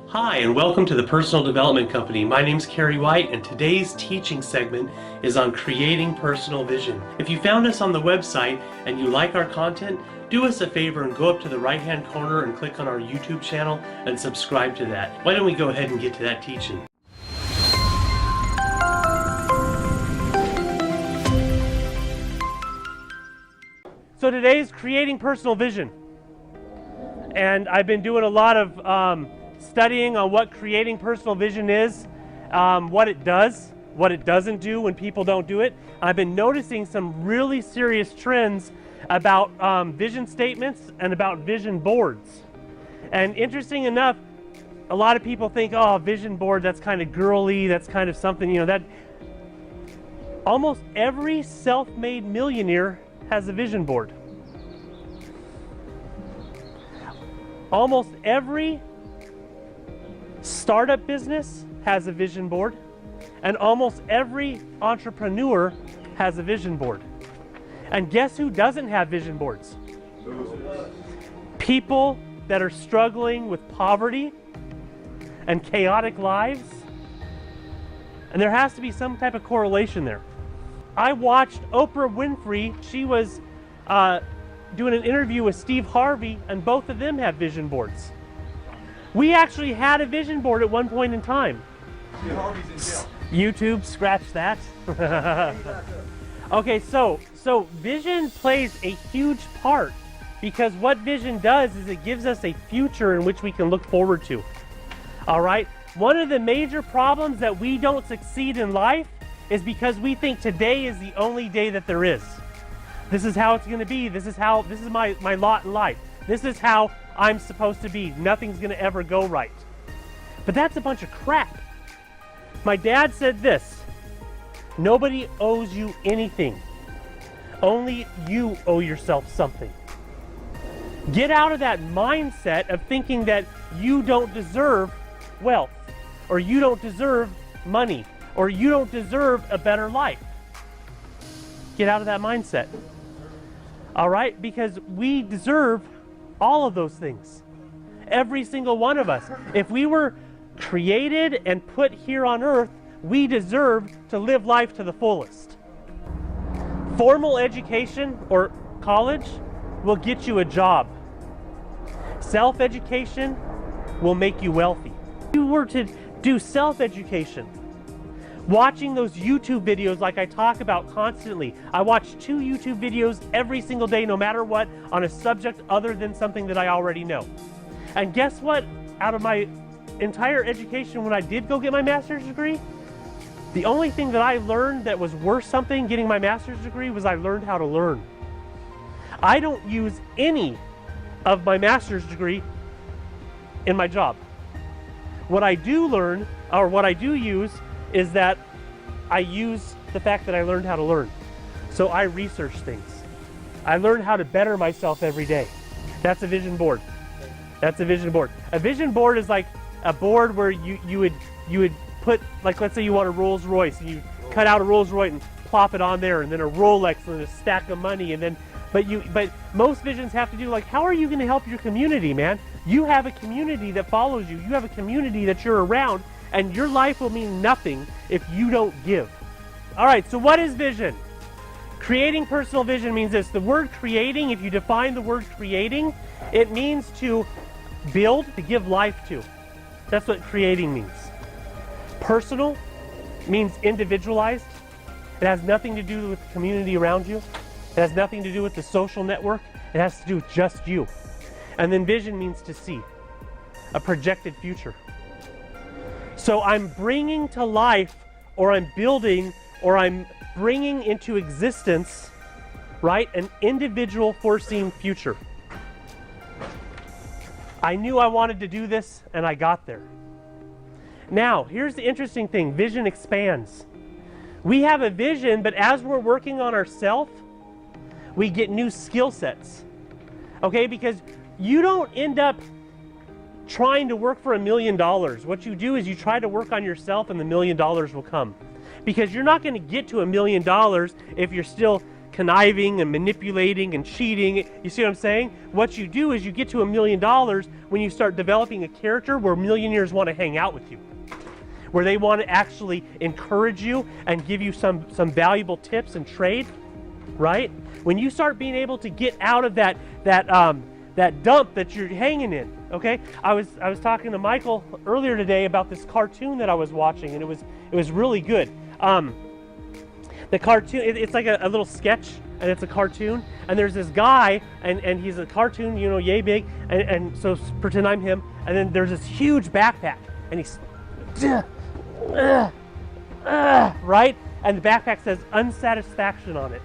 Hi, and welcome to the Personal Development Company. My name's Kerry White, and today's teaching segment is on creating personal vision. If you found us on the website and you like our content, do us a favor and go up to the right-hand corner and click on our YouTube channel and subscribe to that. Why don't we go ahead and get to that teaching? So today's creating personal vision. And I've been doing a lot of studying on what creating personal vision is, what it does, what it doesn't do when people don't do it. I've been noticing some really serious trends about vision statements and about vision boards. And interesting enough, a lot of people think, oh, vision board, that's kind of girly, that's kind of something, you know, that almost every self-made millionaire has a vision board. Almost every startup business has a vision board, and almost every entrepreneur has a vision board. And guess who doesn't have vision boards? People that are struggling with poverty and chaotic lives. And there has to be some type of correlation there. I watched Oprah Winfrey. She was doing an interview with Steve Harvey, and both of them have vision boards. We actually had a vision board at one point in time. Steve Harvey's in jail. YouTube, scratch that. Okay, so vision plays a huge part, because what vision does is it gives us a future in which we can look forward to. All right? One of the major problems that we don't succeed in life is because we think today is the only day that there is. This is how it's going to be. This is my lot in life. This is how I'm supposed to be. Nothing's going to ever go right. But that's a bunch of crap. My dad said this: nobody owes you anything. Only you owe yourself something. Get out of that mindset of thinking that you don't deserve wealth, or you don't deserve money, or you don't deserve a better life. Get out of that mindset. All right? Because we deserve all of those things. Every single one of us. If we were created and put here on earth, we deserve to live life to the fullest. Formal education or college will get you a job. Self-education will make you wealthy. If you were to do self-education, watching those YouTube videos like I talk about constantly. I watch 2 YouTube videos every single day, no matter what, on a subject other than something that I already know. And guess what? Out of my entire education, when I did go get my master's degree, the only thing that I learned that was worth something getting my master's degree was I learned how to learn. I don't use any of my master's degree in my job. What I do learn, or what I do use, is that I use the fact that I learned how to learn. So I research things. I learn how to better myself every day. That's a vision board. That's a vision board. A vision board is like a board where you would put, like, let's say you want a Rolls Royce, and you cut out a Rolls Royce and plop it on there, and then a Rolex, and then a stack of money, and then but most visions have to do, like, how are you going to help your community, man? You have a community that follows you. You have a community that you're around. And your life will mean nothing if you don't give. All right, so what is vision? Creating personal vision means this. The word creating, if you define the word creating, it means to build, to give life to. That's what creating means. Personal means individualized. It has nothing to do with the community around you. It has nothing to do with the social network. It has to do with just you. And then vision means to see, a projected future. So I'm bringing to life, or I'm building, or I'm bringing into existence, right, an individual foreseen future. I knew I wanted to do this, and I got there. Now, here's the interesting thing. Vision expands. We have a vision, but as we're working on ourselves, we get new skill sets. Okay, because you don't end up trying to work for $1 million. What you do is you try to work on yourself, and the $1 million will come. Because you're not going to get to $1 million if you're still conniving and manipulating and cheating. You see what I'm saying? What you do is you get to $1 million when you start developing a character where millionaires want to hang out with you, where they want to actually encourage you and give you some valuable tips and trade, right? When you start being able to get out of that dump that you're hanging in, okay? I was talking to Michael earlier today about this cartoon that I was watching, and it was really good. The cartoon, it's like a little sketch, and it's a cartoon, and there's this guy, and he's a cartoon, you know, yay big, and so pretend I'm him, and then there's this huge backpack, and he's right? And the backpack says unsatisfaction on it.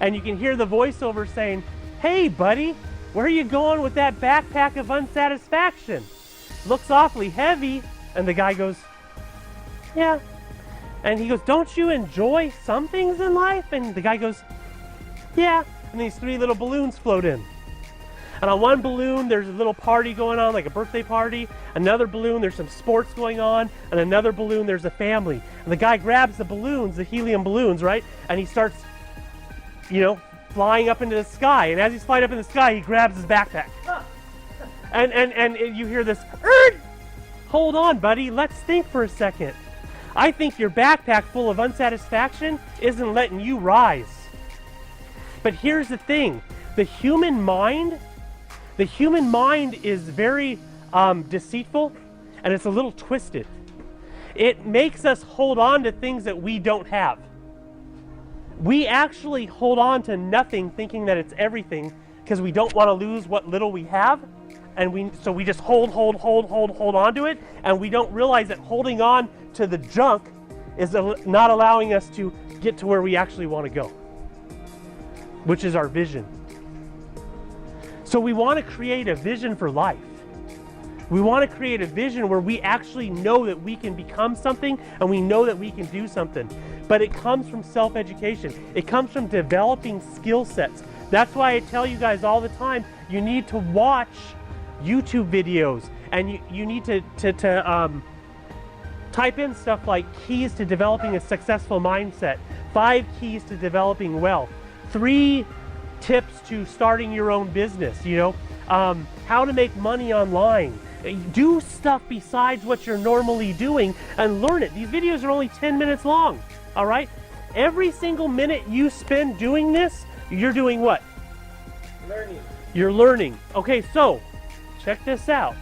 And you can hear the voiceover saying, "Hey buddy, where are you going with that backpack of unsatisfaction? Looks awfully heavy." And the guy goes, "Yeah." And he goes, "Don't you enjoy some things in life?" And the guy goes, "Yeah." And these 3 little balloons float in. And on one balloon, there's a little party going on, like a birthday party. Another balloon, there's some sports going on. And another balloon, there's a family. And the guy grabs the balloons, the helium balloons, right? And he starts, you know, flying up into the sky. And as he's flying up in the sky, he grabs his backpack. And you hear this, "Hold on, buddy, let's think for a second. I think your backpack full of unsatisfaction isn't letting you rise." But here's the thing, the human mind is very deceitful, and it's a little twisted. It makes us hold on to things that we don't have. We actually hold on to nothing thinking that it's everything because we don't want to lose what little we have. And so we just hold on to it, and we don't realize that holding on to the junk is not allowing us to get to where we actually want to go, which is our vision. So we want to create a vision for life. We want to create a vision where we actually know that we can become something, and we know that we can do something. But it comes from self-education. It comes from developing skill sets. That's why I tell you guys all the time, you need to watch YouTube videos, and you need to type in stuff like keys to developing a successful mindset, 5 keys to developing wealth, 3 tips to starting your own business, you know, how to make money online. Do stuff besides what you're normally doing and learn it. These videos are only 10 minutes long, all right? Every single minute you spend doing this, you're doing what? Learning. You're learning. Okay, so check this out.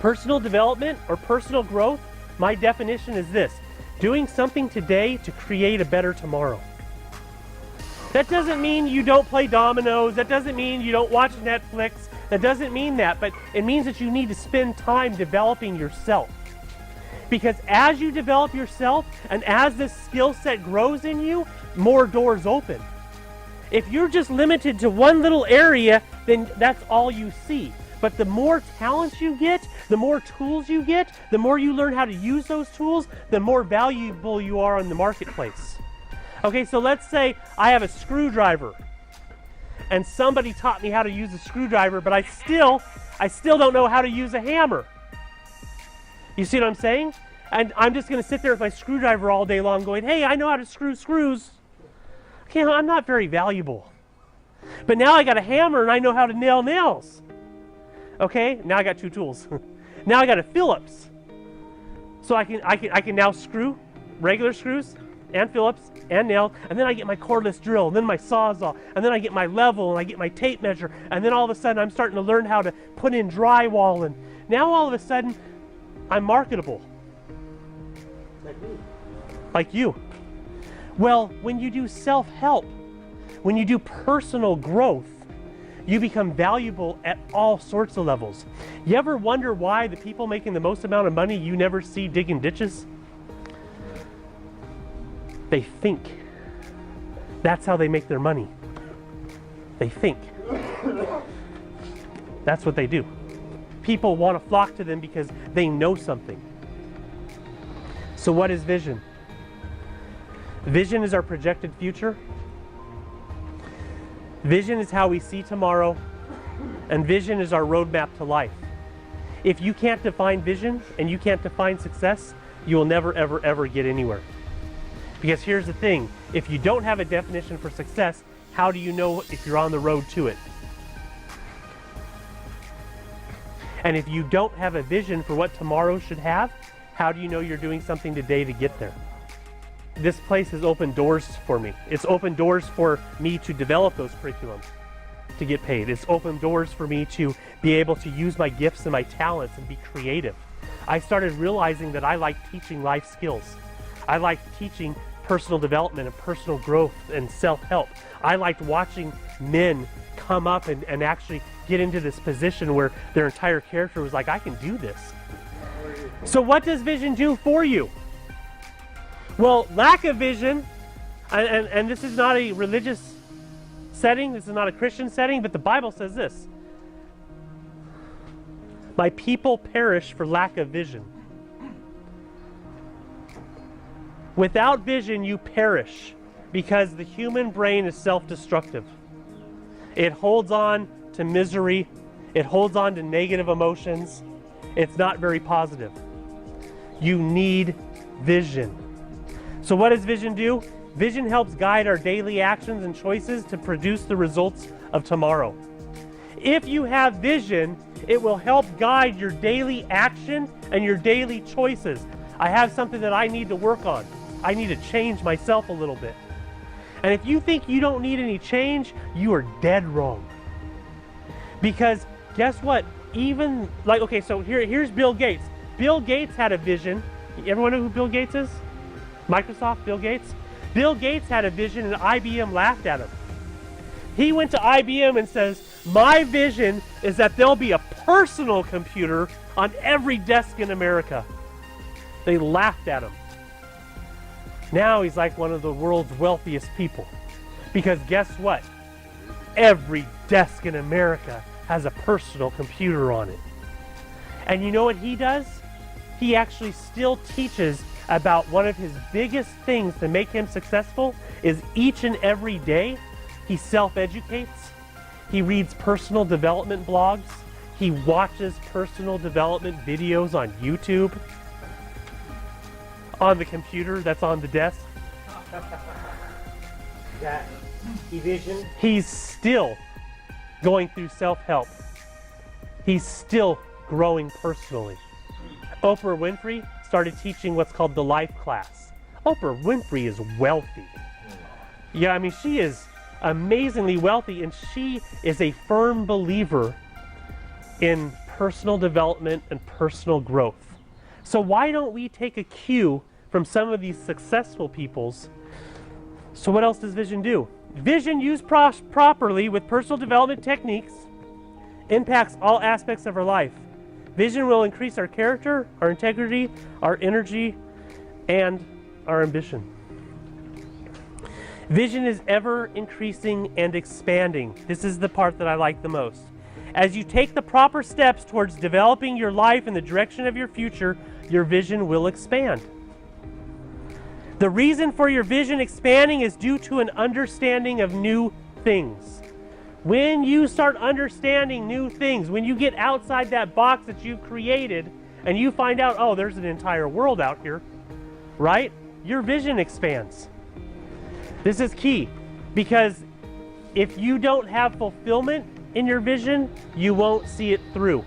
Personal development or personal growth, my definition is this: doing something today to create a better tomorrow. That doesn't mean you don't play dominoes. That doesn't mean you don't watch Netflix. That doesn't mean that, but it means that you need to spend time developing yourself. Because as you develop yourself and as this skill set grows in you, more doors open. If you're just limited to one little area, then that's all you see. But the more talents you get, the more tools you get, the more you learn how to use those tools, the more valuable you are in the marketplace. Okay, so let's say I have a screwdriver, and somebody taught me how to use a screwdriver, but I still don't know how to use a hammer. You see what I'm saying? And I'm just going to sit there with my screwdriver all day long going, "Hey, I know how to screw screws." Okay, I'm not very valuable. But now I got a hammer and I know how to nail nails. Okay, now I got 2 tools. Now I got a Phillips. So I can now screw regular screws and Phillips and nails, and then I get my cordless drill, and then my Sawzall, and then I get my level, and I get my tape measure, and then all of a sudden I'm starting to learn how to put in drywall, and now all of a sudden I'm marketable. Like me. Like you. Well, when you do self-help, when you do personal growth, you become valuable at all sorts of levels. You ever wonder why the people making the most amount of money you never see digging ditches? They think. That's how they make their money. They think. That's what they do. People want to flock to them because they know something. So what is vision? Vision is our projected future. Vision is how we see tomorrow, and vision is our roadmap to life. If you can't define vision and you can't define success, you will never, ever, ever get anywhere. Because here's the thing, If you don't have a definition for success, how do you know if you're on the road to it? And if you don't have a vision for what tomorrow should have, how do you know you're doing something today to get there? This place has opened doors for me. It's opened doors for me to develop those curriculums to get paid. It's opened doors for me to be able to use my gifts and my talents and be creative. I started realizing that I like teaching life skills. I like teaching personal development and personal growth and self-help. I liked watching men come up and actually get into this position where their entire character was like, I can do this. So what does vision do for you? Well, lack of vision, and this is not a religious setting, this is not a Christian setting, but the Bible says this: my people perish for lack of vision. Without vision, you perish because the human brain is self-destructive. It holds on to misery. It holds on to negative emotions. It's not very positive. You need vision. So what does vision do? Vision helps guide our daily actions and choices to produce the results of tomorrow. If you have vision, it will help guide your daily action and your daily choices. I have something that I need to work on. I need to change myself a little bit. And if you think you don't need any change, you are dead wrong. Because guess what? Even like, okay, so here's Bill Gates. Bill Gates had a vision. Everyone know who Bill Gates is? Microsoft, Bill Gates? Bill Gates had a vision and IBM laughed at him. He went to IBM and says, my vision is that there'll be a personal computer on every desk in America. They laughed at him. Now he's like one of the world's wealthiest people. Because guess what? Every desk in America has a personal computer on it. And you know what he does? He actually still teaches about one of his biggest things to make him successful is each and every day he self-educates. He reads personal development blogs. He watches personal development videos on YouTube. On the computer that's on the desk. That vision. He's still going through self-help. He's still growing personally. Oprah Winfrey started teaching what's called the life class. Oprah Winfrey is wealthy. Yeah, I mean, she is amazingly wealthy, and she is a firm believer in personal development and personal growth. So why don't we take a cue from some of these successful peoples? So what else does vision do? Vision used properly with personal development techniques impacts all aspects of our life. Vision will increase our character, our integrity, our energy, and our ambition. Vision is ever increasing and expanding. This is the part that I like the most. As you take the proper steps towards developing your life in the direction of your future, your vision will expand. The reason for your vision expanding is due to an understanding of new things. When you start understanding new things, when you get outside that box that you've created and you find out, oh, there's an entire world out here, right? Your vision expands. This is key because if you don't have fulfillment in your vision, you won't see it through.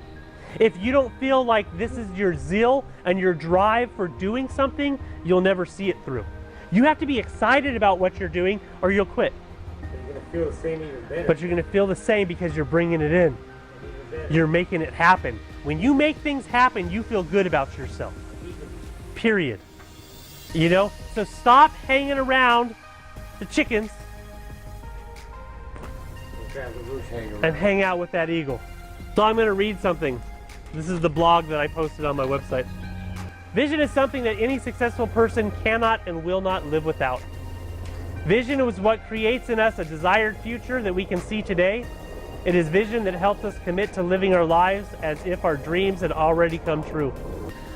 If you don't feel like this is your zeal and your drive for doing something, you'll never see it through. You have to be excited about what you're doing or you'll quit. You're going to feel the same even better. But you're going to feel the same because you're bringing it in. You're making it happen. When you make things happen, you feel good about yourself. Period. You know? So stop hanging around the chickens and hang out with that eagle. So I'm going to read something. This is the blog that I posted on my website. Vision is something that any successful person cannot and will not live without. Vision is what creates in us a desired future that we can see today. It is vision that helps us commit to living our lives as if our dreams had already come true.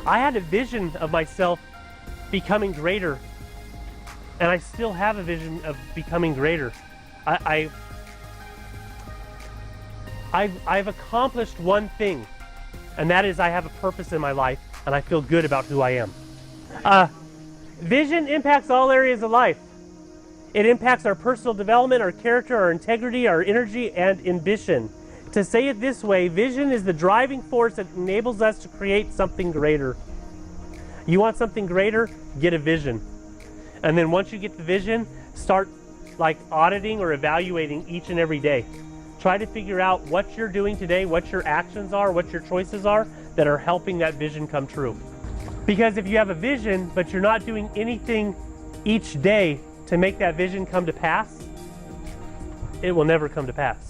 I had a vision of myself becoming greater, and I still have a vision of becoming greater. I've accomplished one thing, and that is I have a purpose in my life, and I feel good about who I am. Vision impacts all areas of life. It impacts our personal development, our character, our integrity, our energy, and ambition. To say it this way, vision is the driving force that enables us to create something greater. You want something greater? Get a vision. And then once you get the vision, start like auditing or evaluating each and every day. Try to figure out what you're doing today, what your actions are, what your choices are that are helping that vision come true. Because if you have a vision, but you're not doing anything each day to make that vision come to pass, it will never come to pass.